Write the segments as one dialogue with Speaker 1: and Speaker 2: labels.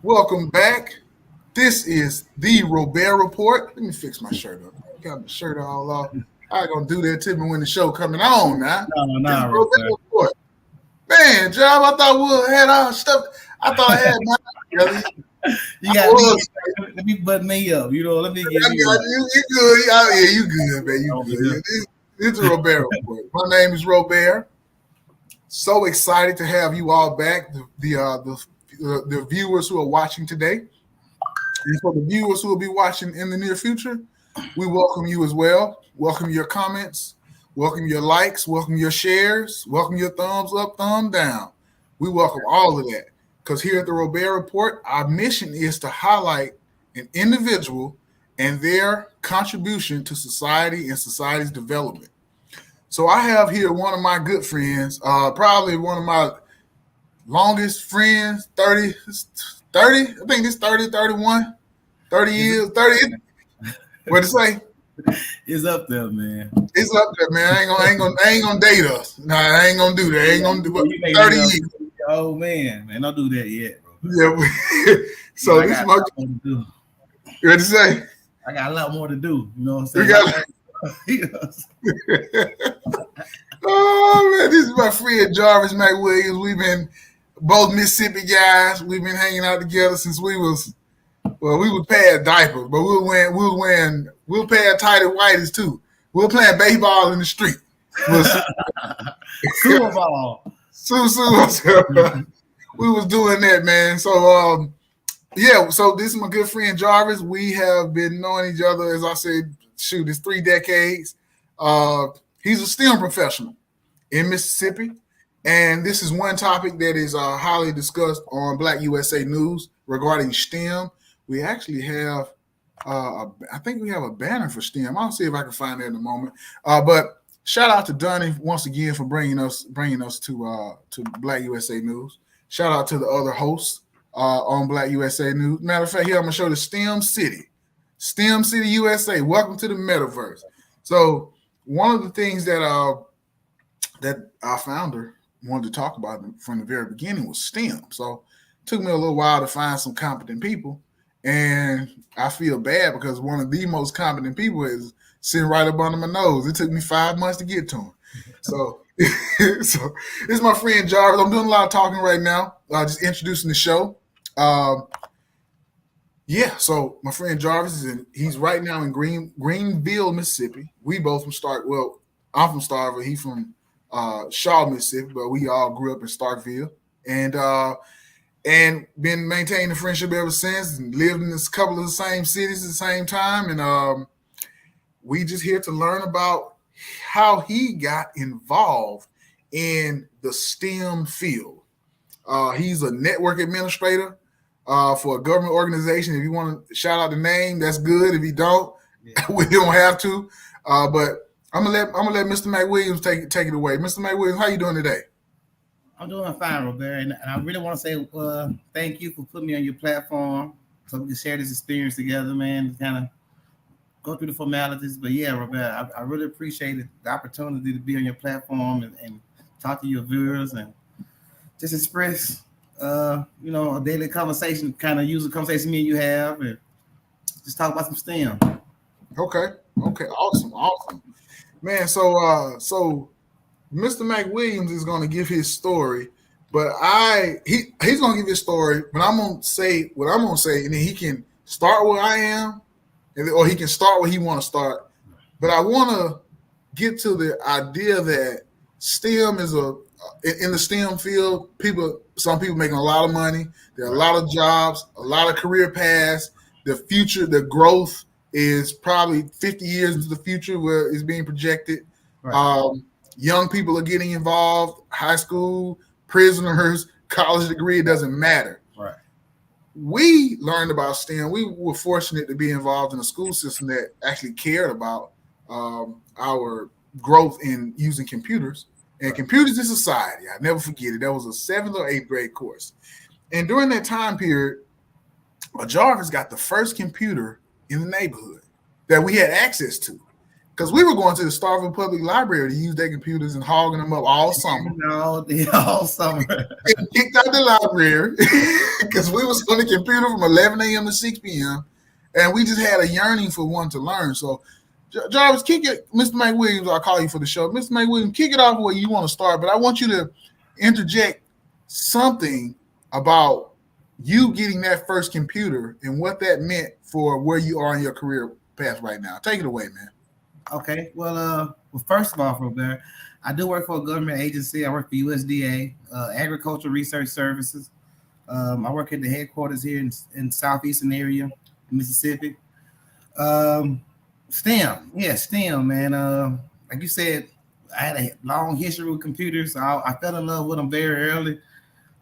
Speaker 1: Welcome back. This is the Robaer Report. Let me fix my shirt up. Got my shirt all off. I gonna do that to me when the show coming on now.
Speaker 2: No,
Speaker 1: This is
Speaker 2: no,
Speaker 1: Robaer
Speaker 2: Robaer.
Speaker 1: Report. Man, Job, I thought we had our stuff. I thought I had mine together.
Speaker 2: You
Speaker 1: I
Speaker 2: got me.
Speaker 1: was.
Speaker 2: Let me button me up. Let me
Speaker 1: I
Speaker 2: get
Speaker 1: got
Speaker 2: me right.
Speaker 1: you. You good? Yeah, you good, man. You
Speaker 2: Over
Speaker 1: good.
Speaker 2: here.
Speaker 1: Yeah, this is the Robaer Report. My name is Robaer. So excited to have you all back. The viewers who are watching today. And for the viewers who will be watching in the near future, we welcome you as well. Welcome your comments, welcome your likes, welcome your shares, welcome your thumbs up, thumb down. We welcome all of that because here at the Robaer Report, our mission is to highlight an individual and their contribution to society and society's development. So I have here one of my good friends, probably one of my longest friends, 30. I think it's 30, 31. 30
Speaker 2: It's,
Speaker 1: years, 30. What to say?
Speaker 2: it's up there, man.
Speaker 1: It's up there, man. I ain't gonna date us. Nah, I ain't gonna do that. I ain't gonna do
Speaker 2: You
Speaker 1: it.
Speaker 2: make me
Speaker 1: 30 years.
Speaker 2: oh man, don't do that yet, bro.
Speaker 1: Yeah. So
Speaker 2: I
Speaker 1: this
Speaker 2: got
Speaker 1: is
Speaker 2: a
Speaker 1: my
Speaker 2: lot more to do.
Speaker 1: what to say?
Speaker 2: I got a lot more to do. You know what I'm
Speaker 1: We
Speaker 2: saying?
Speaker 1: got oh man, this is my friend Jarvis McWilliams. We've been both Mississippi guys. We've been hanging out together since we were past diapers, but we were past tighty whities too. We were playing baseball in the street.
Speaker 2: Super Bowl.
Speaker 1: We was doing that, man. So yeah, so this is my good friend Jarvis. We have been knowing each other, as I said, it's 3 decades. Uh, he's a STEM professional in Mississippi, and this is one topic that is highly discussed on Black USA News regarding STEM. We actually have, I think we have a banner for STEM. I'll see if I can find that in a moment. But shout out to Donnie once again for bringing us to Black USA News. Shout out to the other hosts on Black USA News. Matter of fact, here I'm gonna show the STEM City USA. Welcome to the metaverse. So one of the things that our founder wanted to talk about from the very beginning was STEM. So it took me a little while to find some competent people. And I feel bad because one of the most competent people is sitting right up under my nose. It took me 5 months to get to him. So, so this is my friend Jarvis. I'm doing a lot of talking right now, just introducing the show. Um, yeah, so my friend Jarvis he's right now in Greenville, Mississippi. We both from Stark. Well, I'm from Starkville. He's from Shaw, Mississippi, but we all grew up in Starkville. And been maintaining a friendship ever since and lived in a couple of the same cities at the same time. And we just here to learn about how he got involved in the STEM field. He's a network administrator for a government organization. If you want to shout out the name, that's good. If you don't, we don't have to. But I'm gonna let Mr. McWilliams take it away. Mr. McWilliams, how you doing today?
Speaker 2: I'm doing fine, Robaer, and I really want to say thank you for putting me on your platform so we can share this experience together, man. Kind of go through the formalities, but yeah, Robaer, I really appreciate the opportunity to be on your platform and talk to your viewers and just express, a daily conversation, kind of use a conversation me and you have, and just talk about some STEM.
Speaker 1: Okay, awesome, man. So Mr. McWilliams is going to give his story, but he's going to give his story, but I'm going to say what I'm going to say, and then he can start where I am, or he can start where he want to start. But I want to get to the idea that STEM is in the STEM field. Some people making a lot of money. There are a lot of jobs, a lot of career paths. The future, the growth is probably 50 years into the future where it's being projected. Right. Young people are getting involved, high school, prisoners, college degree, it doesn't matter.
Speaker 2: Right.
Speaker 1: We learned about STEM. We were fortunate to be involved in a school system that actually cared about our growth in using computers and computers in society. I never forget it. That was a 7th or 8th grade course. And during that time period, Jarvis got the first computer in the neighborhood that we had access to. because we were going to the Starville Public Library to use their computers and hogging them up all summer.
Speaker 2: All summer.
Speaker 1: Kicked out the library because we was on the computer from 11 a.m. to 6 p.m. and we just had a yearning for one to learn. So, Jarvis, kick it. Mr. McWilliams, I'll call you for the show. Mr. McWilliams, kick it off where you want to start, but I want you to interject something about you getting that first computer and what that meant for where you are in your career path right now. Take it away, man.
Speaker 2: Okay. Well, first of all, Robaer, I do work for a government agency. I work for USDA, Agricultural Research Services. I work at the headquarters here in southeastern area, Mississippi. STEM, man. Like you said, I had a long history with computers. So I fell in love with them very early.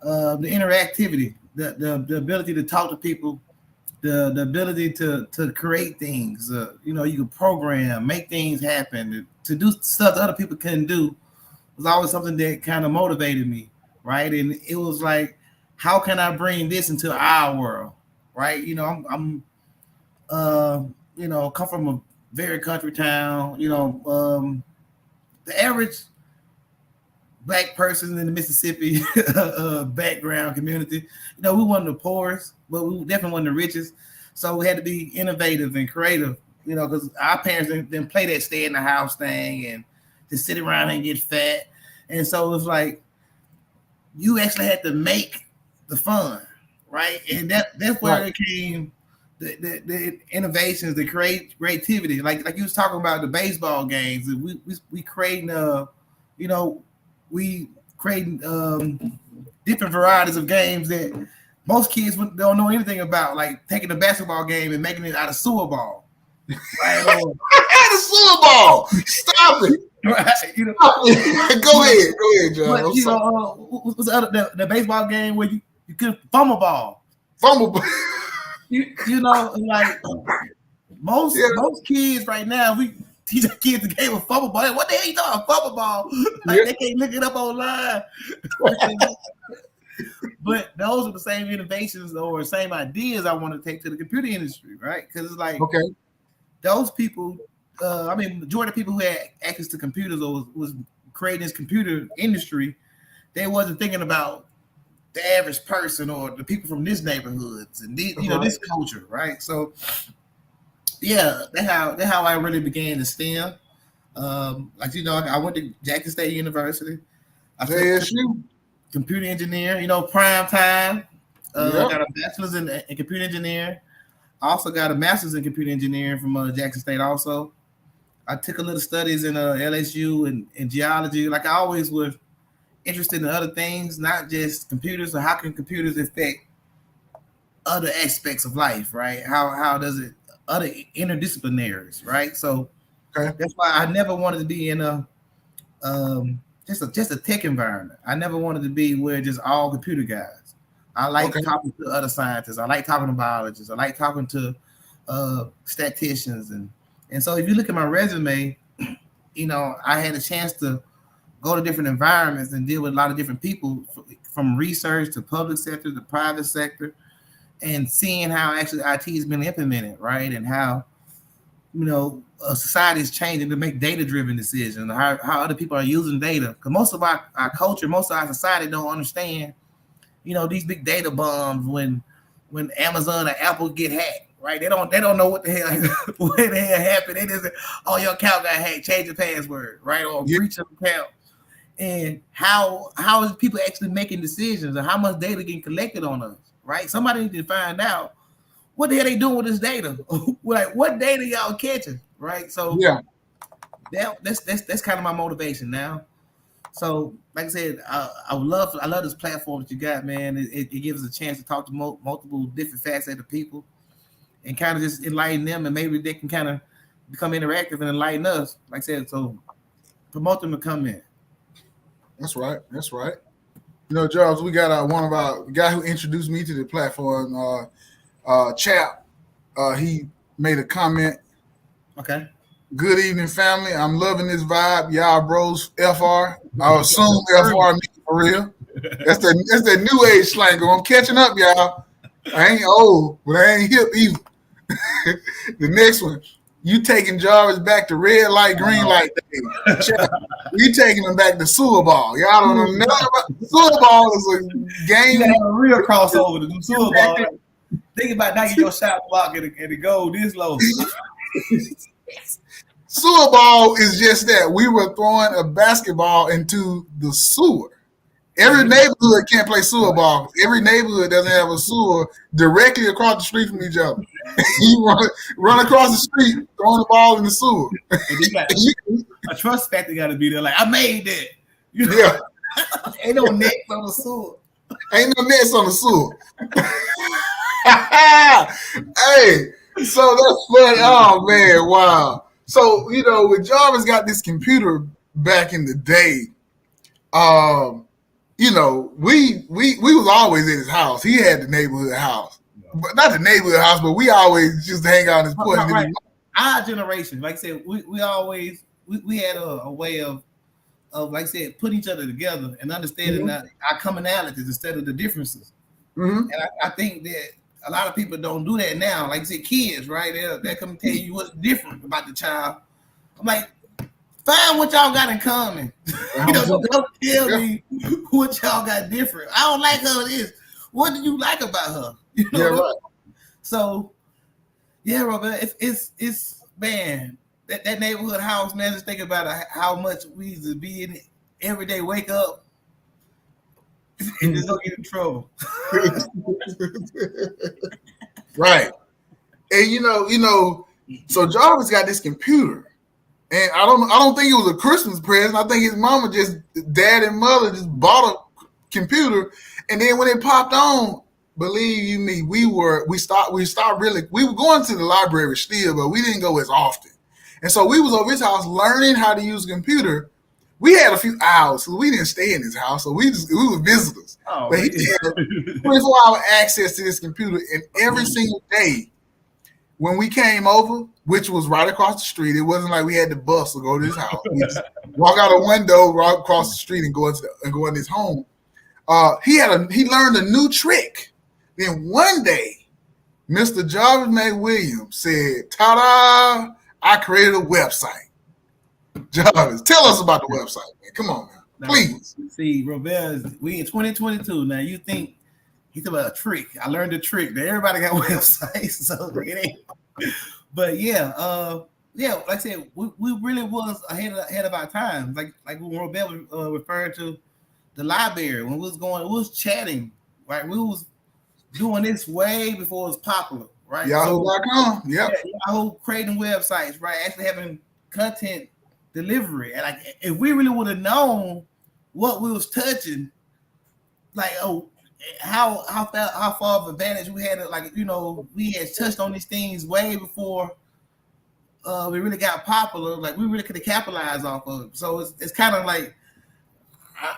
Speaker 2: The interactivity, the ability to talk to people, the ability to create things. You can program, make things happen, to do stuff that other people couldn't do was always something that kind of motivated me, right? And it was like, how can I bring this into our world, right? I'm come from a very country town. The average Black person in the Mississippi background community, we weren't the poorest, but we definitely weren't the richest. So we had to be innovative and creative, because our parents didn't play that stay in the house thing and just sit around and get fat. And so it was like, you actually had to make the fun, right? And that's where it came, the innovations, the creativity. Like you was talking about the baseball games. We creating, we creating different varieties of games that most kids don't know anything about, like taking a basketball game and making it out of sewer ball. Right?
Speaker 1: Out of sewer ball. Stop it.
Speaker 2: Right?
Speaker 1: Go ahead, John.
Speaker 2: But, what's the baseball game where you could fumble ball?
Speaker 1: Fumble ball.
Speaker 2: Like most kids right now, we teach our kids the game of fumble ball. What the hell you talking about fumble ball? Like they can't look it up online. But those are the same innovations or same ideas I want to take to the computer industry, right? Because it's like, those people, majority of people who had access to computers or was creating this computer industry, they wasn't thinking about the average person or the people from this neighborhoods and this culture, right? So, that's how I really began to STEM. I went to Jackson State University.
Speaker 1: JSU.
Speaker 2: Computer engineer, prime time. I got a bachelor's in computer engineering. I also got a master's in computer engineering from Jackson State also. I took a little studies in LSU and geology. Like I always was interested in other things, not just computers. So how can computers affect other aspects of life, right? How does it, other interdisciplinaries, right? So that's why I never wanted to be in a just a tech environment. I never wanted to be where just all computer guys. I like talking to other scientists. I like talking to biologists. I like talking to statisticians. And so if you look at my resume, I had a chance to go to different environments and deal with a lot of different people, from research to public sector to private sector, and seeing how actually IT has been implemented, right? And how, society is changing to make data-driven decisions, how other people are using data. Because most of our culture, most of our society don't understand, these big data bombs when Amazon or Apple get hacked, right? They don't know what the hell happened. They just say, oh, your account got hacked, change your password, right? Or breach of account. And how is people actually making decisions, and how much data getting collected on us, right? Somebody needs to find out what the hell they doing with this data. Like, what data y'all catching, right? So that's kind of my motivation now. So, like I said, I love this platform that you got, man. It gives us a chance to talk to multiple different facets of people, and kind of just enlighten them, and maybe they can kind of become interactive and enlighten us. Like I said, so promote them to come in.
Speaker 1: That's right. Jarvis, we got one of our guy who introduced me to the platform, Chap. He made a comment.
Speaker 2: Okay.
Speaker 1: Good evening, family. I'm loving this vibe. Y'all bros, FR. I assume FR means for real. That's that new age slang. I'm catching up, y'all. I ain't old, but I ain't hip either. The next one. You taking Jarvis back to red light, green light days. You taking him back to sewer ball. Y'all don't know nothing about sewer ball is a game.
Speaker 2: You gotta have a real crossover to do sewer ball. Think about knocking your shot block and the goal this low.
Speaker 1: Sewer ball is just that. We were throwing a basketball into the sewer. Every neighborhood can't play sewer ball. Every neighborhood doesn't have a sewer directly across the street from each other. You run across the street, throwing the ball in the sewer.
Speaker 2: A trust factor got to be there. Like, I made that. You know?
Speaker 1: Yeah.
Speaker 2: Ain't no nets on the sewer.
Speaker 1: Ain't no nets on the sewer. Hey, so that's funny. Oh, man, wow. So, when Jarvis got this computer back in the day, we was always at his house. He had the neighborhood house, but not the neighborhood house, but we always just hang out in his porch.
Speaker 2: Right. Our generation, like I said, we always had a way of like I said, putting each other together and understanding our commonalities instead of the differences. And I think that a lot of people don't do that now. Like I said, kids, right? They'll come tell you what's different about the child. I'm like, find what y'all got in common. Don't tell me what y'all got different. I don't like her this. What do you like about her? Right. So, yeah, Robaer, it's man, that neighborhood house, man, just think about how much we used to be in it every day, wake up, and just don't get in trouble.
Speaker 1: Right. And so Jarvis got this computer. And I don't think it was a Christmas present. I think his mama dad and mother just bought a computer. And then when it popped on, believe you me, we were going to the library still, but we didn't go as often. And so we was over his house learning how to use a computer. We had a few hours, so we didn't stay in his house. So we were visitors. But he had 24-hour access to this computer, and every single day when we came over, which was right across the street, it wasn't like we had to bus or go to his house. We just walk out a window, right across the street, and go in his home. He learned a new trick. Then one day, Mr. Jarvis McWilliams said, "Ta-da! I created a website." Jarvis, tell us about the website, man. Come on, man. Please.
Speaker 2: See, Robaer, we in 2022 now. You think he's about a trick? I learned a trick that everybody got websites, so it ain't. But yeah, like I said, we really was ahead of our time. Like when Robaer referred to the library, when we was chatting, right? We was doing this way before it was popular, right?
Speaker 1: Yahoo.com,
Speaker 2: Yahoo creating websites, right? Actually having content delivery, and like if we really would have known what we was touching, like how far of advantage we had, like we had touched on these things way before we really got popular. Like we really could have capitalized off of it. So it's kind of like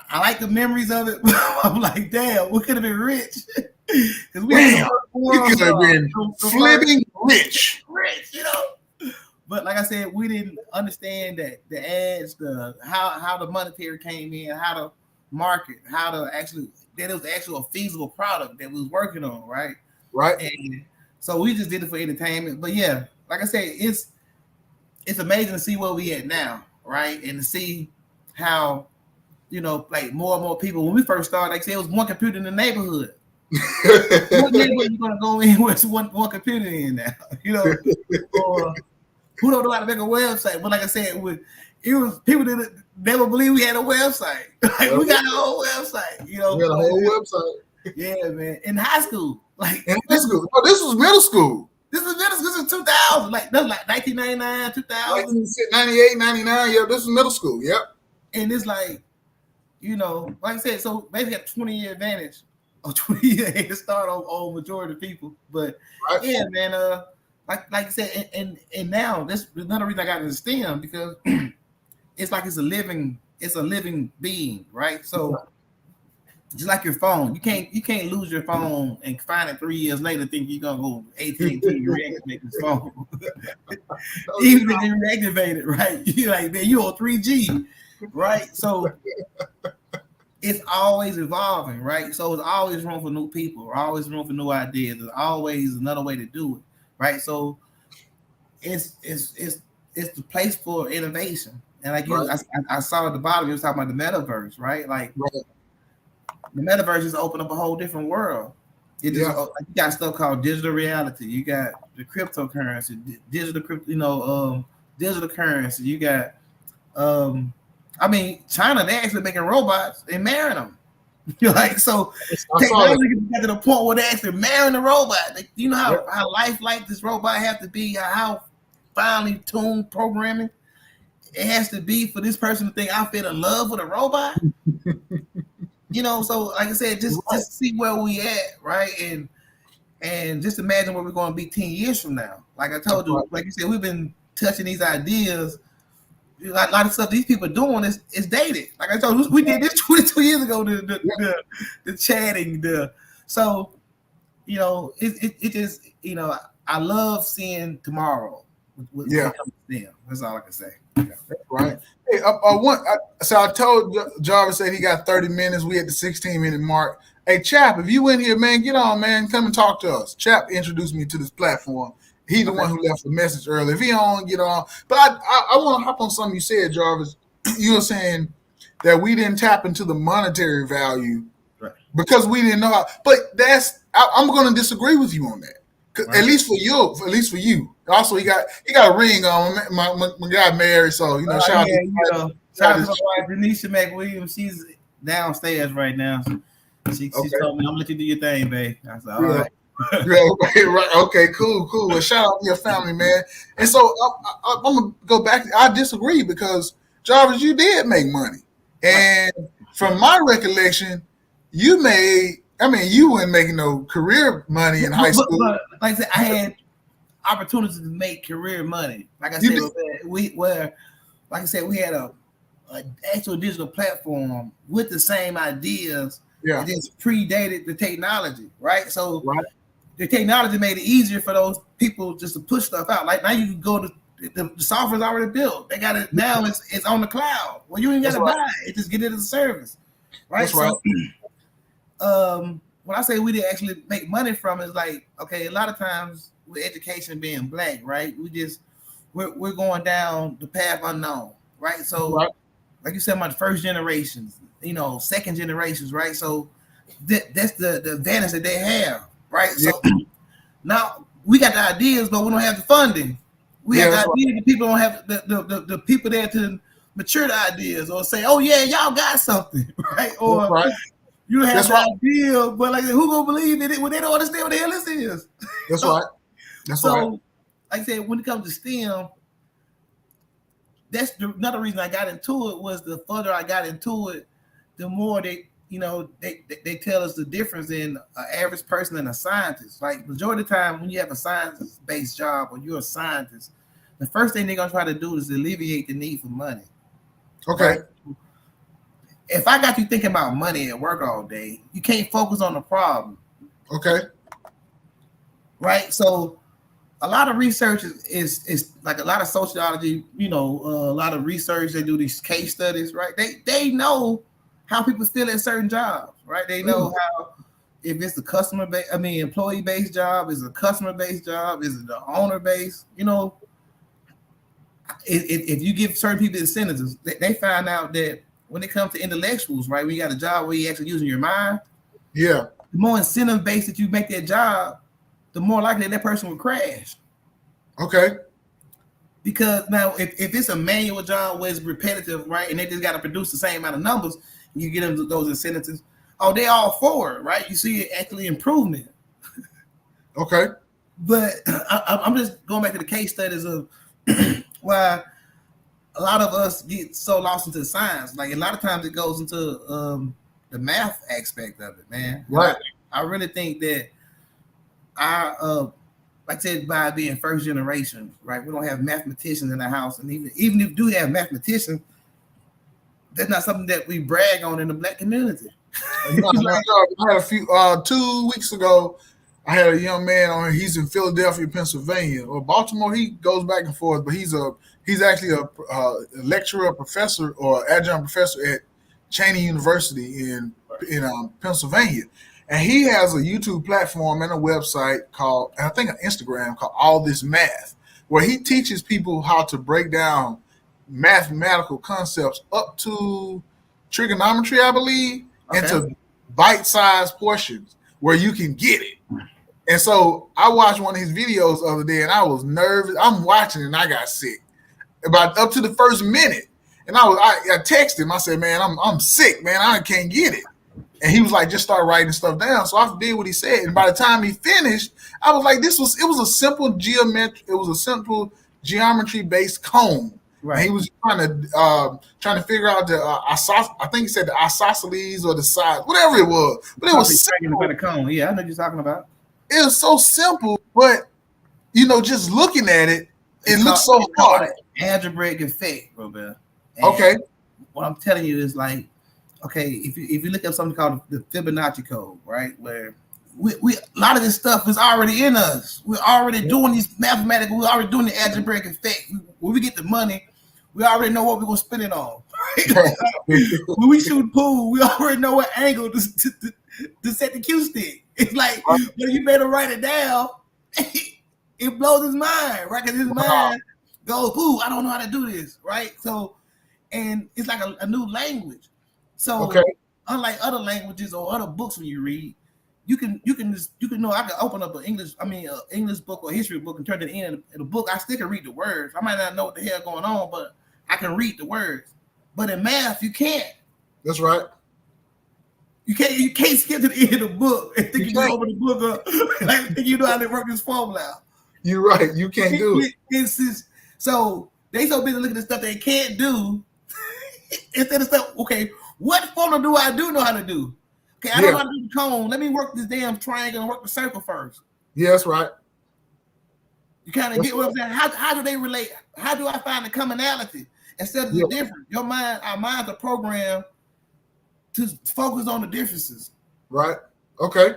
Speaker 2: I like the memories of it. I'm like, damn, we could have been rich because we could have been
Speaker 1: flipping rich.
Speaker 2: But like I said, we didn't understand that the ads, how the monetary came in, how to market, how to actually that it was actually a feasible product that we was working on, right?
Speaker 1: Right.
Speaker 2: And so we just did it for entertainment. But yeah, like I said, it's amazing to see where we at now, right? And to see how like more and more people. When we first started, like I said, it was one computer in the neighborhood. What neighborhood you gonna go in with one computer in now? Or who don't know how to make a website? But like I said, it was people that never believed we had a website. Like we got a whole website.
Speaker 1: We had a whole website.
Speaker 2: Yeah, man. In high school, like
Speaker 1: in high school. Oh, this was middle school.
Speaker 2: This is 2000. Like that was like 1999, 2000,
Speaker 1: 98, 99. Yeah, this is middle school. Yep.
Speaker 2: And it's like, like I said, so basically a 20-year advantage or 20-year head start on majority of people. But yeah, man. Like I said, and now that's another reason I got into STEM, because it's like it's a living being, right? So just like your phone, you can't lose your phone and find it 3 years later think you're gonna go AT&T reactivate this phone. Even if you reactivate it, right? You're like, man, you on 3G, right? So it's always evolving, right? So it's always room for new people, always room for new ideas. There's always another way to do it. Right, so it's the place for innovation. And like
Speaker 1: Right.
Speaker 2: I saw at the bottom, you was talking about the metaverse, right? Like
Speaker 1: Right.
Speaker 2: the metaverse just opened up a whole different world. It just like, you got stuff called digital reality. You got the cryptocurrency, digital crypto, digital currency. You got, I mean, China, they actually making robots and marrying them. Like, so technology got to the point where they actually marrying the robot. Like, you know how lifelike this robot have to be, how finely tuned programming it has to be for this person to think I feel in love with a robot. So like I said, just see where we at, right? And just imagine where we're going to be 10 years from now. Like I told you, like you said, we've been touching these ideas. A lot of stuff these people are doing is dated. Like I told you, we did this 22 years ago. The chatting, so it just I love seeing tomorrow. With them. That's all I can say.
Speaker 1: Right. Hey, so I told Jarvis said he got 30 minutes. We at the 16-minute mark. Hey, Chap, if you in here, man, get on, man. Come and talk to us. Chap introduced me to this platform. He's the one who left the message early. If he on, get on. But I want to hop on something you said, Jarvis. You were saying that we didn't tap into the monetary value because we didn't know how. But I'm going to disagree with you on that. At least for you. Also, he got a ring on. My guy married, so shout out to my wife,
Speaker 2: Jarvis McWilliams. She's downstairs right now. She told me, "I'm gonna let you do your thing, babe." I said, "All right."
Speaker 1: Right. Okay, cool. Well, shout out to your family, man. And so I'm gonna go back. I disagree because Jarvis, you did make money, and from my recollection, you weren't making no career money in high school.
Speaker 2: But like I said, I had opportunities to make career money. Like I said, we had a actual digital platform with the same ideas. It just predated the technology, right? So the technology made it easier for those people just to push stuff out. Like now you can go to the software's already built. They got it now. It's on the cloud. Well, you ain't got to buy it. Just get it as a service, right? So, when I say we didn't actually make money from it, it's like, okay, a lot of times with education being black, right? We're going down the path unknown, right? So, like you said, my first generations, second generations, right? So that's the advantage that they have, right? So now we got the ideas, but we don't have the funding. We have the ideas, but people don't have the people there to mature the ideas or say, oh yeah, y'all got something, right? Or you have the idea, but like who gonna believe in it when they don't understand what the hell this is?
Speaker 1: That's right.
Speaker 2: So, like I said, when it comes to STEM, that's another reason I got into it was the further I got into it, the more they tell us the difference in an average person and a scientist. Like majority of the time when you have a science-based job or you're a scientist, the first thing they're gonna try to do is alleviate the need for money.
Speaker 1: Okay.
Speaker 2: Right? If I got you thinking about money at work all day, you can't focus on the problem.
Speaker 1: Okay.
Speaker 2: Right? So a lot of research is like a lot of sociology, a lot of research, they do these case studies, right? They know how people feel in certain jobs, right? They know how, if it's the employee-based job, is it a customer-based job, is it the owner-based, if you give certain people incentives, they find out that when it comes to intellectuals, right, when you got a job where you're actually using your mind, the more incentive based that you make that job, the more likely that person will crash.
Speaker 1: Okay.
Speaker 2: Because now, if it's a manual job where it's repetitive, right, and they just got to produce the same amount of numbers, and you get them those incentives, they all for it, right? You see it actually improvement.
Speaker 1: Okay.
Speaker 2: But I'm just going back to the case studies of why a lot of us get so lost into science. Like a lot of times it goes into the math aspect of it, man.
Speaker 1: Right.
Speaker 2: I really think that like I said, by being first generation, right? We don't have mathematicians in the house, and even if we do have mathematicians, that's not something that we brag on in the black community.
Speaker 1: I had a few 2 weeks ago. I had a young man on. He's in Philadelphia, Pennsylvania, or Baltimore. He goes back and forth, but he's actually a lecturer, a professor, or adjunct professor at Cheney University in Pennsylvania. And he has a YouTube platform and a website called, and I think an Instagram called All This Math, where he teaches people how to break down mathematical concepts up to trigonometry, I believe, and to bite-sized portions where you can get it. And so I watched one of his videos the other day, and I was nervous. I'm watching, and I got sick about up to the first minute. And I texted him. I said, "Man, I'm sick, man. I can't get it." And he was like, "Just start writing stuff down." So I did what he said. And by the time he finished, I was like, it was a simple geometry-based cone. Right. And he was trying to figure out the I think he said the isosceles or the size, whatever it was. But it was simple.
Speaker 2: Cone. Yeah, I know what you're talking about.
Speaker 1: It was so simple, but just looking at it, it looks so hard.
Speaker 2: Algebraic effect, Robaer.
Speaker 1: Okay.
Speaker 2: What I'm telling you is like, okay, if you look at something called the Fibonacci code, right, where we a lot of this stuff is already in us. We're already doing these mathematical. We're already doing the algebraic effect. When we get the money, we already know what we're gonna spend it on. Right? When we shoot pool, we already know what angle to set the cue stick. It's like, you better write it down. It blows his mind, right? Because his mind goes, "Ooh, I don't know how to do this," right? So, and it's like a new language. So, unlike other languages or other books when you read, you can know. I can open up an English book or history book and turn it in a book. I still can read the words. I might not know what the hell going on, but I can read the words. But in math, you can't.
Speaker 1: That's right.
Speaker 2: You can't skip to the end of the book and think you can open the book up like think you know how to work this formula out.
Speaker 1: You're right. You can't do it.
Speaker 2: So they so busy looking at stuff they can't do instead of stuff. Okay, what formula do I know how to do? Okay, I don't know how to do the cone. Let me work this damn triangle and work the circle first.
Speaker 1: Yeah, that's right.
Speaker 2: You kind of get what I'm saying. How do they relate? How do I find the commonality instead of the difference? Our minds are programmed to focus on the differences.
Speaker 1: Right. Okay.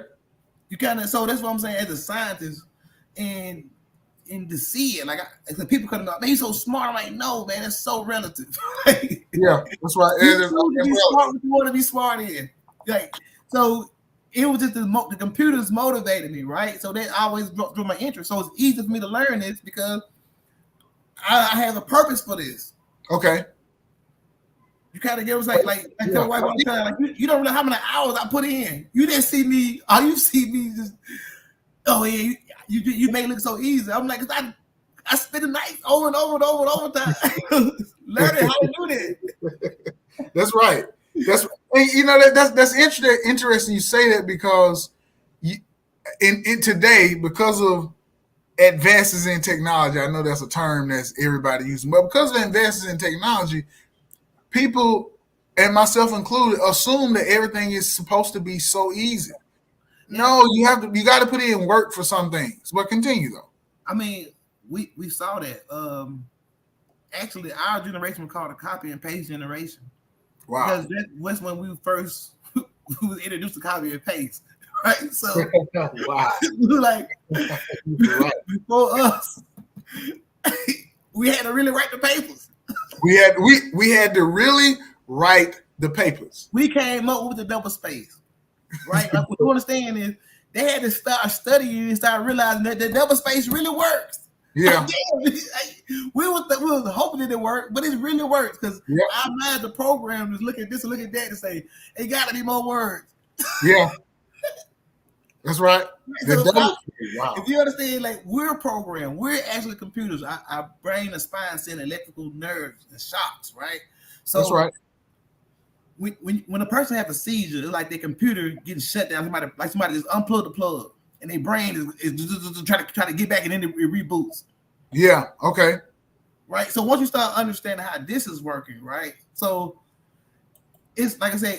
Speaker 2: You so that's what I'm saying as a scientist and to see it. Like people come up, "Man, you're so smart." I'm like, "No, man, it's so relative."
Speaker 1: Yeah, that's right.
Speaker 2: You want to be smart in. Like, so it was just the computers motivated me, right? So they always drew my interest. So it's easy for me to learn this because I have a purpose for this.
Speaker 1: Okay.
Speaker 2: You kind of get what's like tell white one time, like you don't know how many hours I put in. You didn't see me. You see me just. Oh yeah, you make it look so easy. I'm like, I spend the night over and over and over and over time learning how to do that.
Speaker 1: That's right. That's interesting. You say that because in today, because of advances in technology, I know that's a term that's everybody using, but because of advances in technology, people, and myself included, assume that everything is supposed to be so easy. No, you got to put in work for some things. But continue though.
Speaker 2: I mean, we saw that. Actually, our generation was called a copy and paste generation.
Speaker 1: Wow.
Speaker 2: Because that was when we first was introduced to copy and paste, right? So
Speaker 1: wow.
Speaker 2: We were like before us, we had to really write the papers.
Speaker 1: We had to really write the papers.
Speaker 2: We came up with the double space, right? Like, what you understand is they had to start studying and start realizing that the double space really works.
Speaker 1: Yeah.
Speaker 2: We was hoping that it worked, but it really works because our minds, the program, is look at this and look at that and say, "It got to be more words."
Speaker 1: Yeah. That's right.
Speaker 2: So if you understand, like we're programmed, we're actually computers. Our brain and spine send electrical nerves and shocks, right? So
Speaker 1: that's right.
Speaker 2: When a person has a seizure, it's like their computer getting shut down. Somebody just unplugged the plug, and their brain is just trying to get back, and then it reboots.
Speaker 1: Yeah. Okay.
Speaker 2: Right. So once you start understanding how this is working, right? So it's like I said,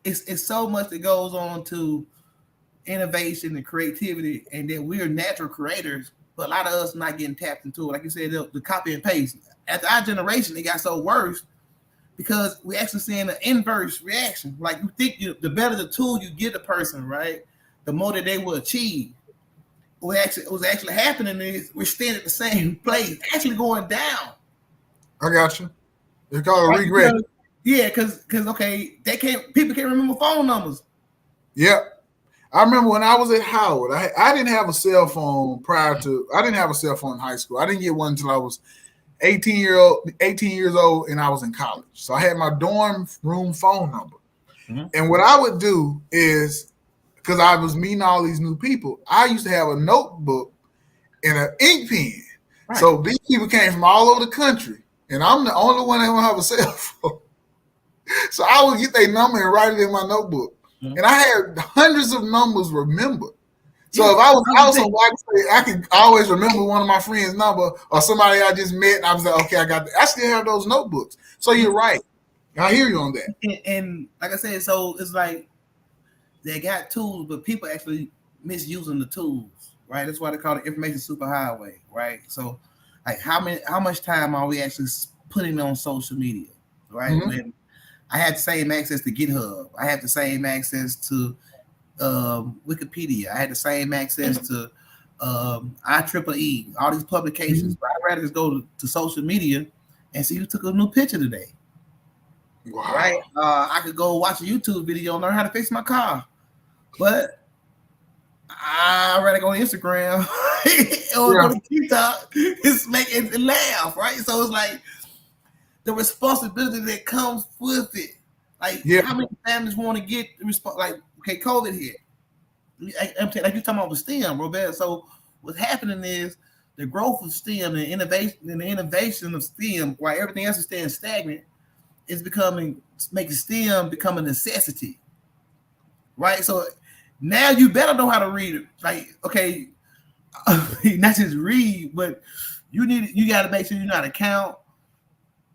Speaker 2: it's so much that goes on to innovation and creativity, and then we're natural creators, but a lot of us not getting tapped into it. Like you said, the copy and paste. After our generation, it got so worse because we actually seeing an inverse reaction. Like you think the better the tool you give the person, right, the more that they will achieve. What's actually happening is we're staying at the same place, actually going down.
Speaker 1: I got you. It's called a regret.
Speaker 2: Yeah, because people can't remember phone numbers.
Speaker 1: Yeah. I remember when I was at Howard, I didn't have a cell phone I didn't have a cell phone in high school. I didn't get one until I was 18 years old, and I was in college. So I had my dorm room phone number. Mm-hmm. And what I would do is, because I was meeting all these new people, I used to have a notebook and an ink pen. Right. So these people came from all over the country, and I'm the only one that don't have a cell phone. So I would get their number and write it in my notebook. Mm-hmm. And I had hundreds of numbers remembered. So if I was out somewhere, I could always remember one of my friends' number or somebody I just met, and I was like, okay, I got that. I still have those notebooks. So you're right. I hear you on that.
Speaker 2: And like I said, so it's like they got tools, but people actually misusing the tools, right? That's why they call it information superhighway, right? So like how much time are we actually putting on social media, right? Mm-hmm. When I had the same access to GitHub. I had the same access to Wikipedia. I had the same access to IEEE, all these publications. Mm-hmm. But I'd rather just go to social media and see who took a new picture today. Wow. Right? I could go watch a YouTube video and learn how to fix my car. But I'd rather go to Instagram or go to TikTok and laugh, right? So it's like the responsibility that comes with it. Like, how many families want to get like, okay, COVID hit. I'm saying, like you're talking about with STEM, Robaer. So what's happening is the growth of STEM and innovation of STEM, while everything else is staying stagnant, is making STEM become a necessity. Right? So now you better know how to read it. Like, okay, not just read, but you got to make sure you know how to count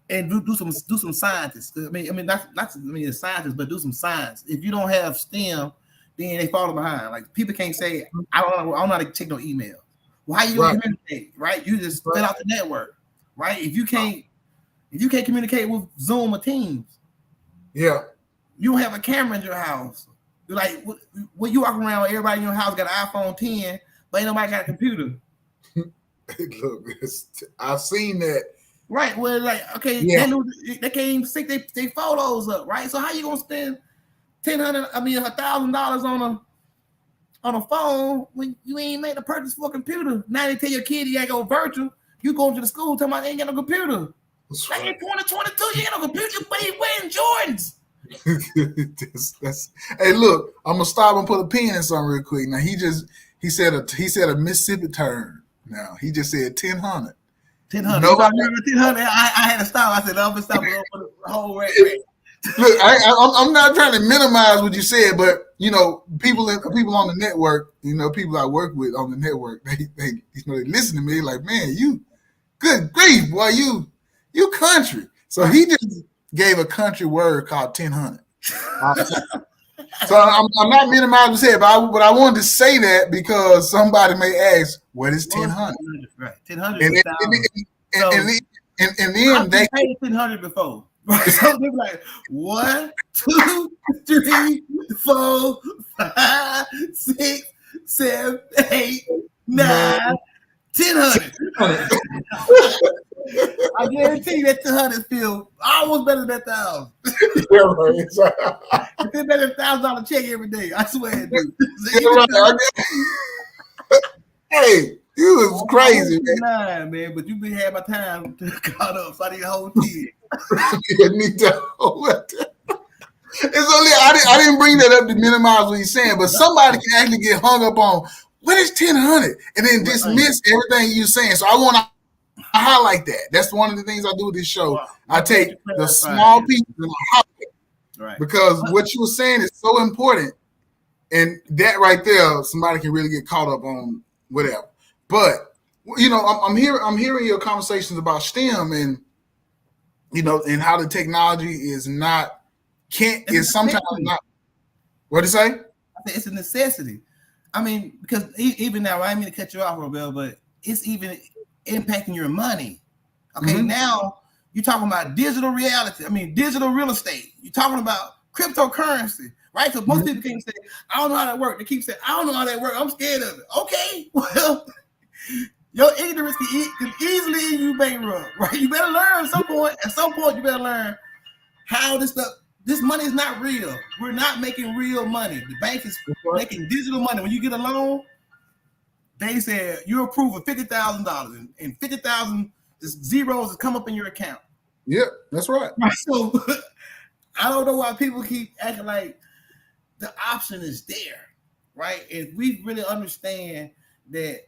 Speaker 2: and do some science. I mean, not a scientist, but do some science. If you don't have STEM, then they fall behind. Like people can't say, I don't know how to check no email. Well, how you gonna communicate, right? You just split out the network, right? If you can't communicate with Zoom or Teams, you don't have a camera in your house. You're like, when you walk around, everybody in your house got an iPhone 10, but ain't nobody got a computer.
Speaker 1: Look, I've seen that.
Speaker 2: Right. Well, like, okay, they can't even sync their photos up, right? So how you gonna spend $1,000 on a phone when you ain't made a purchase for a computer? Now they tell your kid you ain't go virtual. You going to the school talking about they ain't got no computer. That's like in 2022, you ain't got no computer, but you wearing Jordans.
Speaker 1: Hey, look, I'm gonna stop and put a pin in something real quick. Now he said a Mississippi term. Now he just said 1,000.
Speaker 2: 1,000. No, I had to stop. I said, I'm gonna stop the whole rate.
Speaker 1: Look, I'm not trying to minimize what you said, but you know, people on the network, you know, people I work with on the network, they listen to me like, man, you good grief, boy, you country. So he just gave a country word called 1,000. So I'm not minimizing what you said, but I wanted to say that because somebody may ask, what is 1,000?
Speaker 2: Right, 1,000.
Speaker 1: And then they
Speaker 2: paid 1,000 before. Right. So they're like 1, 2, 3, 4, 5, 6, 7, 8, 9, 1,000. I guarantee you that 1,000 feel almost better than 1,000. It's better than $1,000 check every day. I swear, dude.
Speaker 1: Hey, you was crazy,
Speaker 2: man. But you been had my time caught up, so I need a whole 10.
Speaker 1: It's only I didn't bring that up to minimize what he's saying, but somebody can actually get hung up on what is 1,000 and then dismiss everything you're saying. So I want to highlight that. That's one of the things I do with this show. Wow. I take the small pieces and I highlight it because what you were saying is so important, and that right there, somebody can really get caught up on whatever. But you know, I'm hearing your conversations about STEM and you know, and how the technology is sometimes not. What did you say?
Speaker 2: I think it's a necessity. I mean, because even now, I didn't mean to cut you off, Robaer, but it's even impacting your money. Okay, now you're talking about digital reality. I mean, digital real estate. You're talking about cryptocurrency, right? So most people can't say, I don't know how that works. They keep saying, I don't know how that works. I'm scared of it. Okay, well, your ignorance can easily leave you bankrupt, right? You better learn at some point. At some point, you better learn how this stuff this money is not real. We're not making real money. The bank is
Speaker 1: Right.
Speaker 2: making digital money. When you get a loan, they said you're approved for $50,000 and 50,000 zeros has come up in your account.
Speaker 1: Yep, that's right.
Speaker 2: So I don't know why people keep acting like the option is there, right? If we really understand that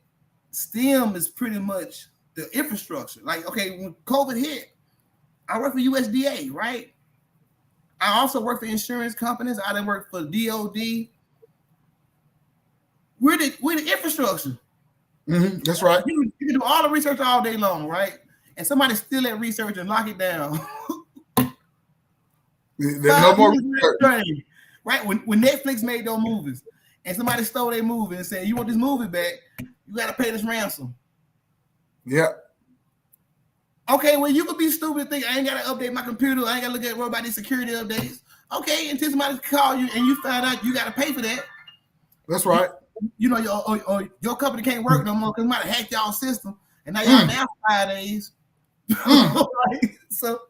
Speaker 2: STEM is pretty much the infrastructure. Like, okay, when COVID hit, I work for USDA, right? I also work for insurance companies. I didn't work for DOD. We're the infrastructure.
Speaker 1: Mm-hmm, that's right.
Speaker 2: You can do all the research all day long, right? And somebody steal that research and lock it down.
Speaker 1: There's no more
Speaker 2: right? When Netflix made those movies and somebody stole their movie and said, "You want this movie back? You got to pay this ransom."
Speaker 1: Yeah.
Speaker 2: Okay, well, you could be stupid and think I ain't got to update my computer. I ain't got to look at everybody's security updates. Okay, until somebody call you and you find out you got to pay for that.
Speaker 1: That's right.
Speaker 2: You know, your company can't work no more because somebody hacked y'all system, and now y'all down 5 days. Right? So,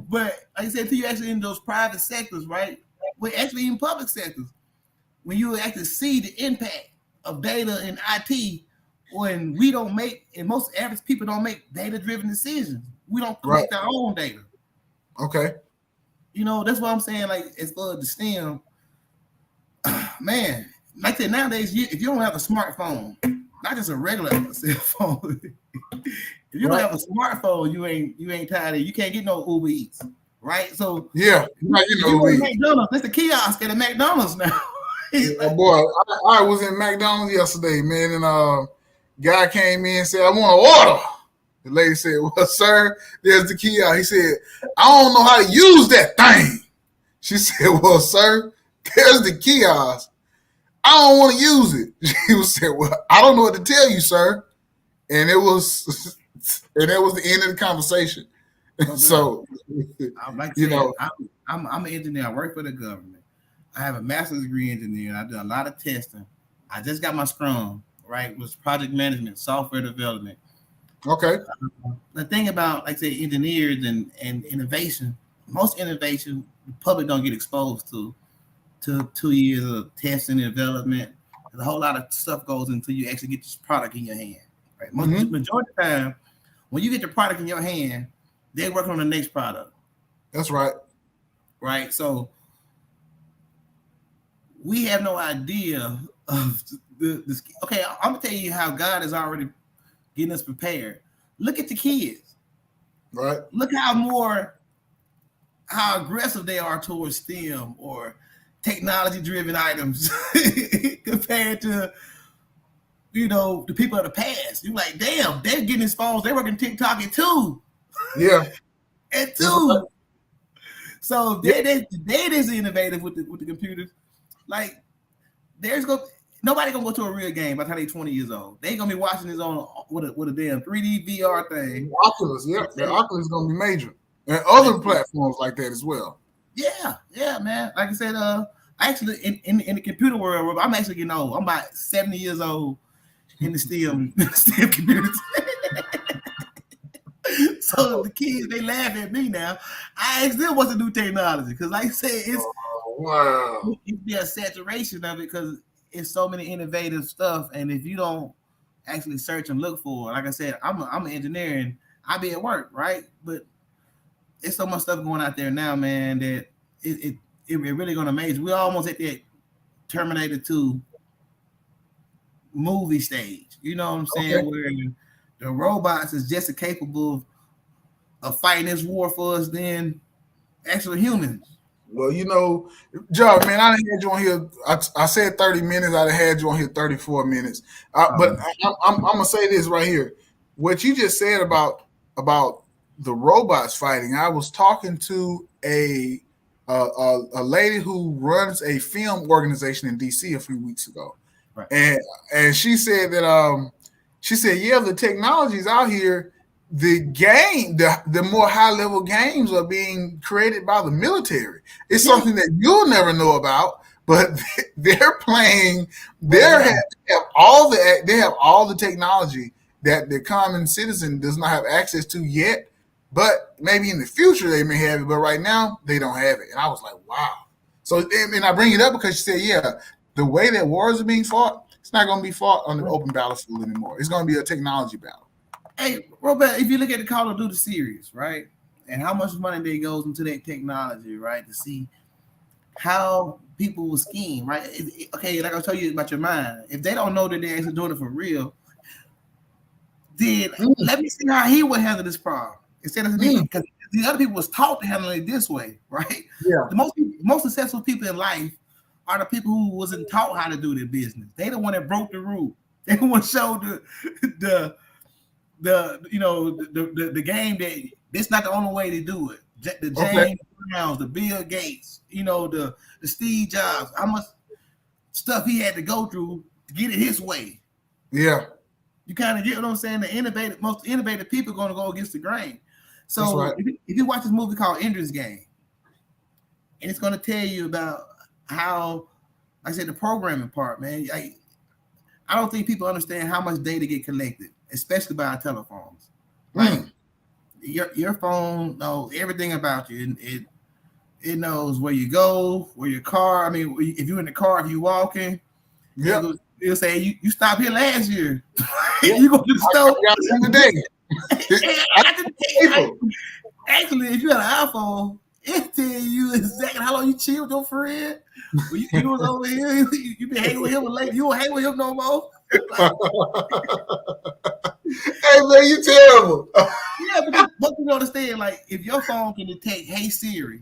Speaker 2: but like I said, until you actually in those private sectors, right? We're actually in public sectors. When you actually see the impact of data in IT, when we don't make, and most average people don't make data-driven decisions. We don't collect our own data.
Speaker 1: Okay.
Speaker 2: You know, that's what I'm saying. Like, as far as the STEM, man, like I said, nowadays, if you don't have a smartphone, not just a regular cell phone, if you don't have a smartphone, you ain't tired of it. You can't get no Uber Eats, right? So
Speaker 1: yeah,
Speaker 2: you go to McDonald's. There's a kiosk at a McDonald's now.
Speaker 1: Boy, I was in McDonald's yesterday, man, and guy came in and said, "I want an order." The lady said, "Well, sir, there's the kiosk." He said, "I don't know how to use that thing." She said, "Well, sir, there's the kiosk. I don't want to use it." He said, "Well, I don't know what to tell you, sir." And that was the end of the conversation. So,
Speaker 2: I'm an engineer. I work for the government. I have a master's degree in engineering. I do a lot of testing. I just got my Scrum, right? It was project management, software development.
Speaker 1: Okay.
Speaker 2: The thing about, like I say, engineers and innovation, most innovation, the public don't get exposed to 2 years of testing and development. A whole lot of stuff goes until you actually get this product in your hand. Right? Majority of the time, when you get the product in your hand, they're working on the next product.
Speaker 1: That's right.
Speaker 2: Right? So we have no idea of the okay, I'm gonna tell you how God is already getting us prepared. Look at the kids.
Speaker 1: Right.
Speaker 2: Look how aggressive they are towards STEM or technology-driven items compared to, you know, the people of the past. You're like, damn, they're getting these phones. They're working TikTok at 2.
Speaker 1: Yeah.
Speaker 2: At 2. So they is innovative with the computers. Like, nobody gonna go to a real game by the time they're 20 years old. They ain't gonna be watching this on with a damn 3D VR thing.
Speaker 1: Oculus, yeah. The Oculus is gonna be major. And other platforms like that as well.
Speaker 2: Yeah, man. Like I said, actually in the computer world, I'm actually getting old. I'm about 70 years old in the STEM community. So the kids, they laugh at me now. I ask them what's the new technology, because like I said, it's a saturation of it because it's so many innovative stuff. And if you don't actually search and look for it, like I said, I'm an engineer and I be at work, right? But it's so much stuff going out there now, man, that it really gonna amaze. We're almost at that Terminator 2 movie stage. You know what I'm saying? Okay. Where the robots is just as capable of fighting this war for us than actual humans.
Speaker 1: Well, you know, Jarvis, man, I done had you on here. I said 30 minutes. I done had you on here 34 minutes. But I'm gonna say this right here. What you just said about the robots fighting. I was talking to a lady who runs a film organization in DC a few weeks ago, right. and she said that yeah, the technology's out here. The more high level games are being created by the military. It's something that you'll never know about, but they're playing. They have all the technology that the common citizen does not have access to yet. but maybe in the future they may have it, but right now they don't have it. And I was like, wow. So, and I bring it up because she said, yeah, the way that wars are being fought, it's not going to be fought on the open battlefield anymore. It's going to be a technology battle.
Speaker 2: Hey, Robaer, if you look at the Call of Duty series, right, and how much money there goes into that technology, right, to see how people will scheme, right? Okay, like I'll tell you about your mind. If they don't know that they're actually doing it for real, then let me see how he would handle this problem instead of because the other people was taught to handle it this way, right?
Speaker 1: Yeah.
Speaker 2: The most successful people in life are the people who wasn't taught how to do their business. They the one that broke the rule. They the one show the game that this not the only way to do it. The James Browns, the Bill Gates, the Steve Jobs, how much stuff he had to go through to get it his way.
Speaker 1: Yeah.
Speaker 2: You kind of get what I'm saying? The most innovative people are going to go against the grain. So
Speaker 1: right.
Speaker 2: if you watch this movie called Ender's Game, and it's going to tell you about how, like I said, the programming part, man. I don't think people understand how much data get collected, especially by our telephones. Like your phone knows everything about you. It knows where you go, where your car. I mean, if you're in the car, if you're walking, it'll say you stopped here last year. You go to the store
Speaker 1: today.
Speaker 2: Actually, if you had an iPhone, it tell you exactly how long you chilled with your friend. You was over here, you been hanging with him later. You don't hang with him no more.
Speaker 1: Hey man, you terrible.
Speaker 2: Yeah, but you understand, like if your phone can detect "Hey Siri,"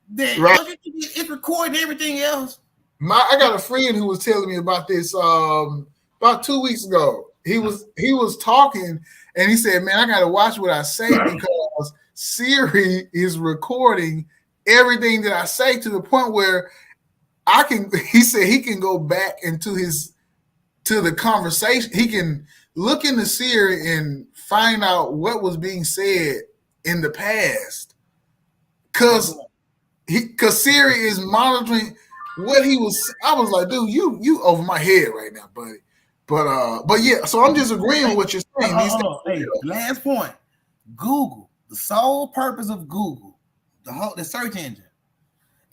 Speaker 2: then it's recording everything else.
Speaker 1: I got a friend who was telling me about this about 2 weeks ago. He was talking and he said, "Man, I got to watch what I say because Siri is recording everything that I say to the point where I can." He said he can go back into the conversation. He can look into Siri and find out what was being said in the past, because Siri is monitoring what he was. I was like, dude, you over my head right now, buddy. But yeah, so I'm just agreeing with what you're saying.
Speaker 2: Last point. Google, the sole purpose of Google, the search engine,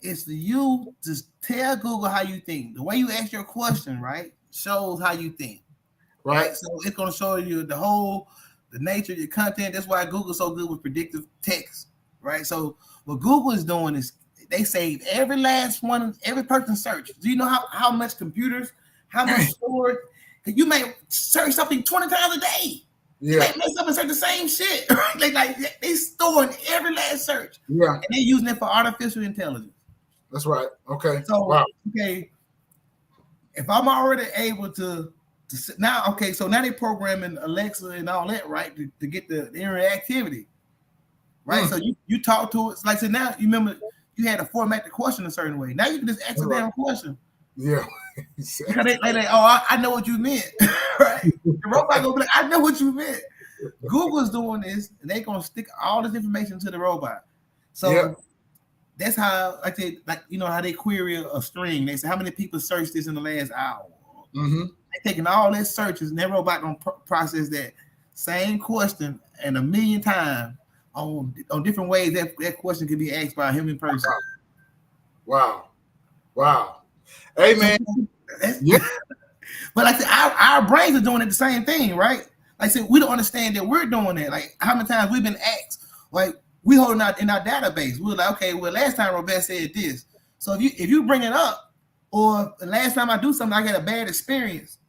Speaker 2: is for you to tell Google how you think. The way you ask your question, right, shows how you think. Right? So it's going to show you the nature of your content. That's why Google's so good with predictive text, right? So what Google is doing is they save every last one, every person search. Do you know how much computers, how much storage? You may search something 20 times a day. Yeah. They mess up and search the same shit. Like they storing every last search.
Speaker 1: Yeah.
Speaker 2: And they're using it for artificial intelligence.
Speaker 1: That's right. Okay.
Speaker 2: So okay, if I'm already able to now, so now they're programming Alexa and all that, right, to get the interactivity. Right. So you talk to it. Like so now you remember you had to format the question a certain way. Now you can just ask a damn question.
Speaker 1: Yeah.
Speaker 2: They I know what you meant. Right? The robot gonna be like, I know what you meant. Google's doing this, and they're gonna stick all this information to the robot. So that's how how they query a string. They say how many people searched this in the last hour. They're taking all their searches, and their robot gonna process that same question and 1,000,000 times on different ways that question can be asked by a human person.
Speaker 1: Wow. Hey man.
Speaker 2: But like I said, our brains are doing it the same thing, right? Like I said, we don't understand that we're doing that. Like how many times we've been asked, like we holding out in our database. We're like, okay, well, last time Robaer said this. So if you bring it up, or the last time I do something, I get a bad experience.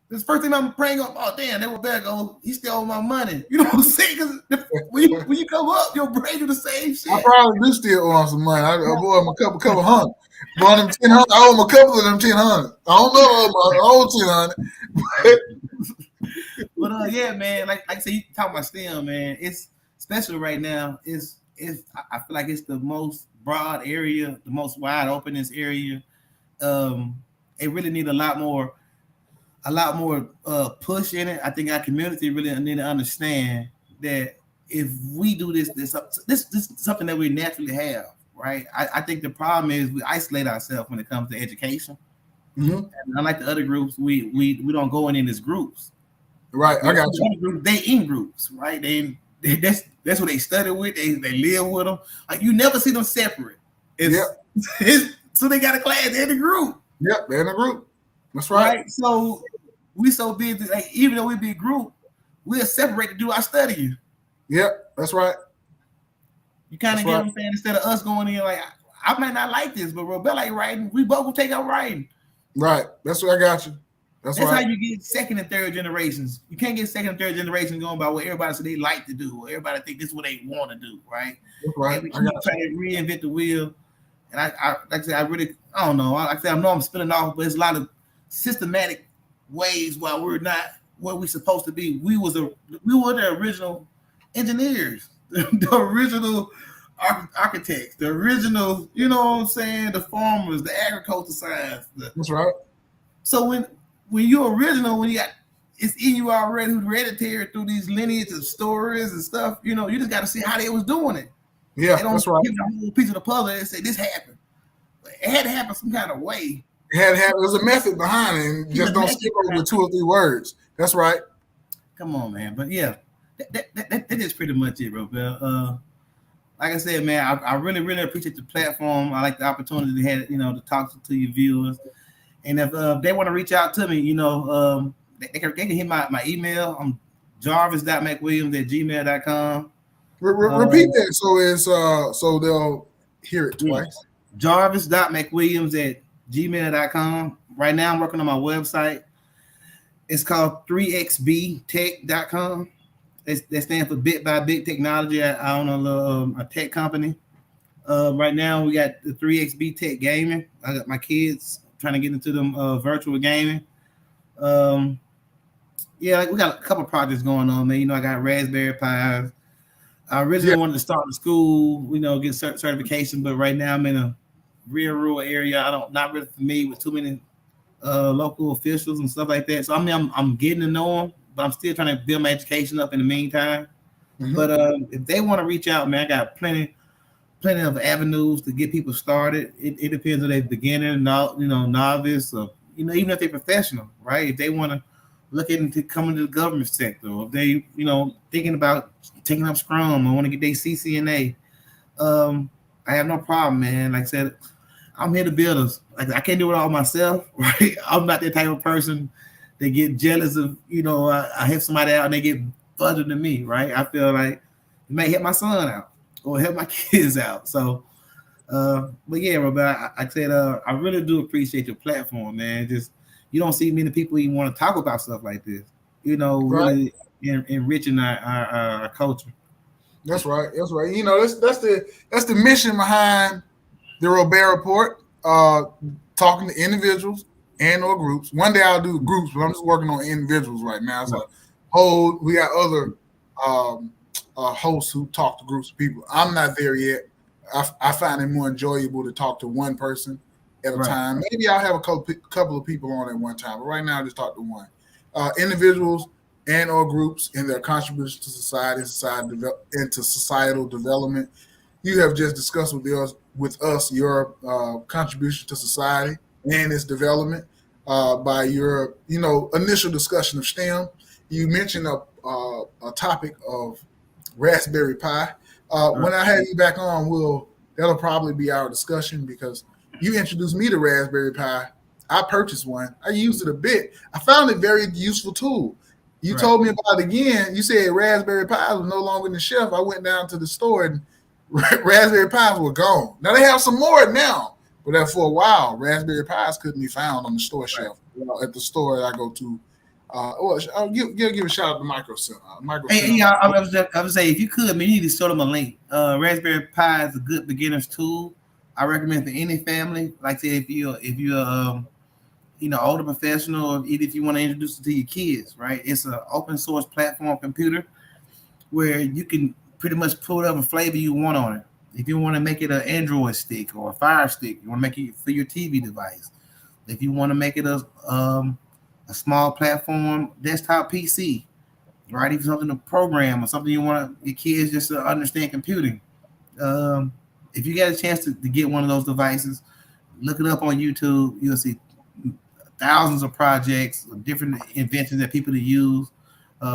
Speaker 2: This first thing I'm praying up, oh damn, that Robaer go, he stole my money. You know what I'm saying? Because when you come up, your brain do the same shit.
Speaker 1: I probably do still owe him some money. I owe him a couple hundred. Bought him 1,000. I owe him a couple of them 1,000. I don't know I owe 1,000.
Speaker 2: But yeah, man, like I said, you talking about STEM, man. It's especially right now. I feel like it's the most broad area, the most wide openest area. It really need a lot more push in it. I think our community really need to understand that if we do this is something that we naturally have, right? I think the problem is we isolate ourselves when it comes to education. And unlike the other groups, we don't go in as groups.
Speaker 1: Right, I got you.
Speaker 2: They in groups, right? They That's what they study with. They live with them. Like you never see them separate. So they got a class in the group.
Speaker 1: Yep, they're in a group. That's right.
Speaker 2: So we so busy. Like even though we be a group, we'll separate to do our studying.
Speaker 1: Yep, that's right.
Speaker 2: You kind of get what I'm saying? Instead of us going in like, I might not like this, but Robaer like writing. We both will take up writing.
Speaker 1: Right. That's what I got you. That's right.
Speaker 2: How you get second and third generations. You can't get second and third generation going by what everybody said they like to do, or everybody think this is what they want to do, right?
Speaker 1: That's right.
Speaker 2: And we keep trying to reinvent the wheel. And I like I said, I don't know. Like I said, I know I'm spilling off, but it's a lot of systematic ways while we're not where we're supposed to be. We were the original engineers, the original architects, the original, you know what I'm saying, the farmers, the agriculture science.
Speaker 1: That's right.
Speaker 2: So when you're original, when you got it's in you already, hereditary through these lineages of stories and stuff, you know, you just got to see how they was doing it.
Speaker 1: Yeah,
Speaker 2: they don't
Speaker 1: that's right.
Speaker 2: Give a whole piece of the puzzle and say this happened. It had to happen some kind of way.
Speaker 1: It had to happen. There's a method behind it, and just don't skip over 2 or 3 words. That's right.
Speaker 2: Come on, man. But yeah, that is pretty much it, Robaer. Like I said, man, I really, really appreciate the platform. I like the opportunity to have, to talk to your viewers. And if they want to reach out to me, they can hit my email. I'm jarvis.mcwilliams@gmail.com.
Speaker 1: Repeat that so it's so they'll hear it twice.
Speaker 2: Jarvis.mcwilliams@gmail.com. Right now I'm working on my website. It's called 3xbtech.com. That stands for Bit by Bit Technology. I own a tech company. Right now we got the 3xB Tech Gaming. I got my kids trying to get into them virtual gaming. Yeah, we got a couple projects going on, man. I got Raspberry Pis. I originally wanted to start the school, get certification, but right now I'm in a real rural area. Not really familiar with too many local officials and stuff like that. So I'm getting to know them, but I'm still trying to build my education up in the meantime. Mm-hmm. But if they want to reach out, man, I got plenty of avenues to get people started. It depends on they beginner, novice, or even if they're professional, right? If they want to look into coming to the government sector, or if they thinking about taking up Scrum or want to get their CCNA, I have no problem, man. Like I said, I'm here to build us. Like I can't do it all myself, right? I'm not that type of person that get jealous of, I help somebody out and they get further than me, right? I feel like it may help my son out or help my kids out. So, but yeah, Robaer, I said, I really do appreciate your platform, man. Just, you don't see many people even want to talk about stuff like this, really enriching our culture.
Speaker 1: That's right. That's right. That's the mission behind the Robaer Report, talking to individuals and or groups. One day I'll do groups, but I'm just working on individuals right now. So we got other hosts who talk to groups of people. I'm not there yet. I find it more enjoyable to talk to one person at a time. Maybe I'll have a couple of people on at one time, but right now I just talk to one. Individuals and or groups and their contribution to society and to societal development. You have just discussed with us your contribution to society and its development by your initial discussion of STEM. You mentioned a topic of Raspberry Pi. When I have you back on, that'll probably be our discussion because you introduced me to Raspberry Pi. I purchased one. I used it a bit. I found it a very useful tool. You told me about it again. You said Raspberry Pi was no longer in the shelf. I went down to the store and Raspberry Pis were gone. Now they have some more now, but for a while, Raspberry Pis couldn't be found on the store shelf at the store I go to. I'll give a shout out to Micro Center.
Speaker 2: I would say if you could, maybe you need to show them a link. Raspberry Pi is a good beginner's tool. I recommend for any family. Like I said, if you're older professional, or if you want to introduce it to your kids, right? It's an open source platform computer where you can pretty much put whatever flavor you want on it. If you want to make it an Android stick or a Fire Stick, you want to make it for your TV device. If you want to make it a small platform desktop PC, right? Even something to program or something you want your kids just to understand computing. If you get a chance to get one of those devices, look it up on YouTube. You'll see thousands of projects, different inventions that people use,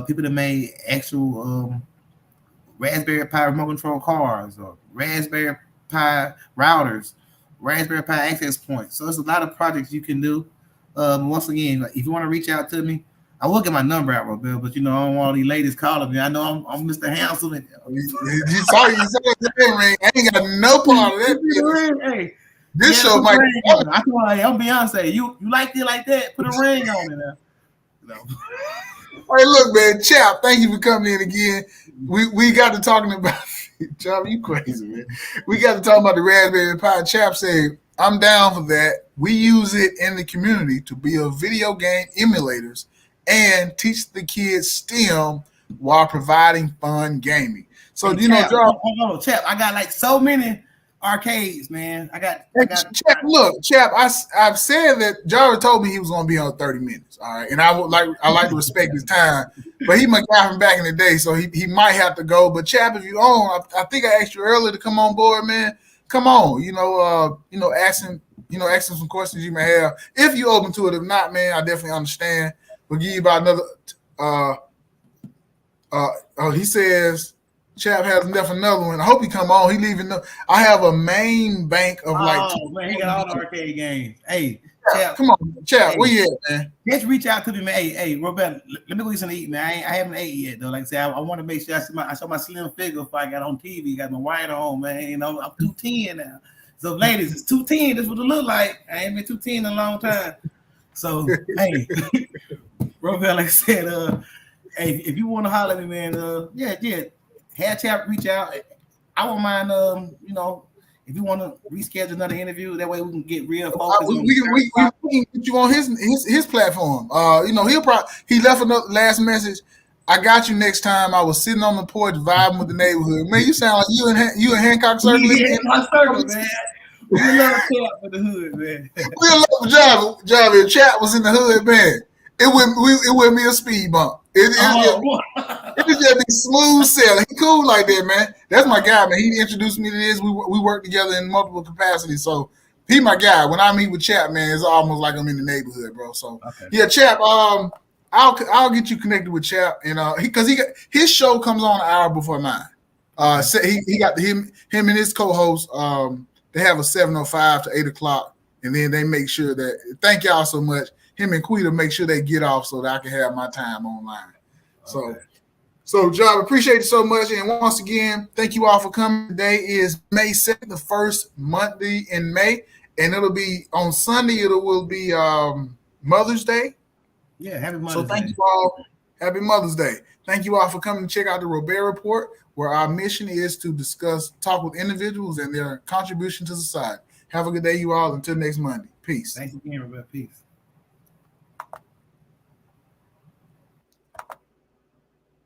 Speaker 2: people that made actual Raspberry Pi remote control cars, or Raspberry Pi routers, Raspberry Pi access points. So there's a lot of projects you can do. Once again, like, if you want to reach out to me, I will get my number out, Robaer, but I don't want all these ladies calling me. I know I'm Mr. Handsome.
Speaker 1: You saw the ring. I ain't got no part of that.
Speaker 2: Hey,
Speaker 1: this show might.
Speaker 2: I feel like I'm Beyonce. You like it like that? Put a ring on it now. No.
Speaker 1: Hey, look, man, Chap, thank you for coming in again. We got to talking about Chap, you crazy, man. We got to talk about the Raspberry Pi. Chap said, I'm down for that. We use it in the community to build video game emulators and teach the kids STEM while providing fun gaming. So,
Speaker 2: hey, Chap, hold on, Chap. I got like so many arcades, man. I got
Speaker 1: Chap, look, Chap, I've said that Jarvis told me he was gonna be on 30 minutes. All right. And I like to respect his time, but he my guy from back in the day, so he might have to go. But Chap, if you own, I think I asked you earlier to come on board, man. Come on, asking some questions you may have. If you open to it, if not, man, I definitely understand. We'll give you about another he says Chap has left another one. I hope he come on. He leaving. I have a main bank of
Speaker 2: man, he got all the arcade games. Hey, Chap,
Speaker 1: come on, Chap, where you at, man?
Speaker 2: Just reach out to me, man. Hey, Robaer, let me go get something to eat, man. I haven't ate yet though. Like I said, I want to make sure I show my slim figure if I got on TV. Got my white on, man. I'm 210 now. So, ladies, it's 210. That's what it look like. I ain't been 210 in a long time. So, hey, Robaer, like I said, hey, if you want to holler at me, man, have Chap reach out. I won't mind, if you want to reschedule another interview, that way we can get real focused.
Speaker 1: We can get you on his platform. He left a last message. I got you next time. I was sitting on the porch vibing with the neighborhood. Man, you sound like you and Hancock Circle.
Speaker 2: Hancock Circle, man. We love Chap for the hood, man.
Speaker 1: We love Jarvis. Chap was in the hood, man. It wouldn't be a speed bump. It would just be smooth sailing. He cool like that, man. That's my guy, man. He introduced me to this. We work together in multiple capacities. So he my guy. When I meet with Chap, man, it's almost like I'm in the neighborhood, bro. So yeah, Chap. I'll get you connected with Chap, and because his show comes on an hour before mine. So he got him and his co-host. They have a 7:05 to 8 o'clock, and then they make sure that. Thank y'all so much. Him and Quita make sure they get off so that I can have my time online. Okay. So Job, appreciate it so much. And once again, thank you all for coming. Today is May 2nd, the first Monday in May. And it'll be on Sunday, it will be Mother's Day.
Speaker 2: Yeah, happy Mother's Day.
Speaker 1: So thank you all. Happy Mother's Day. Thank you all for coming to check out the Robaer Report, where our mission is to talk with individuals and their contribution to society. Have a good day, you all. Until next Monday. Peace.
Speaker 2: Thanks again, Robaer. Peace.